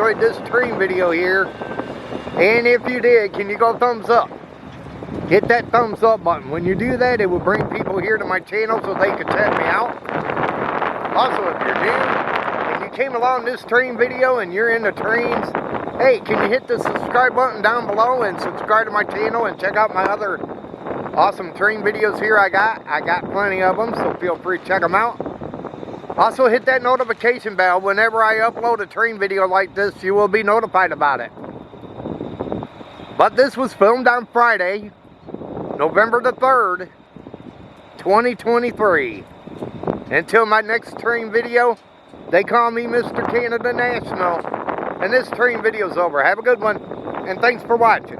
enjoyed this train video here. And if you did, can you go thumbs up? Hit that thumbs up button. When you do that, it will bring people here to my channel so they can check me out. Also, if you're new and you came along this train video and you're into trains, hey, can you hit the subscribe button down below and subscribe to my channel and check out my other awesome train videos here I got plenty of them, so feel free to check them out. Also, hit that notification bell. Whenever I upload a train video like this, you will be notified about it. But this was filmed on Friday, November the 3rd, 2023. Until my next train video, they call me Mr. Canada National. And this train video's over. Have a good one, and thanks for watching.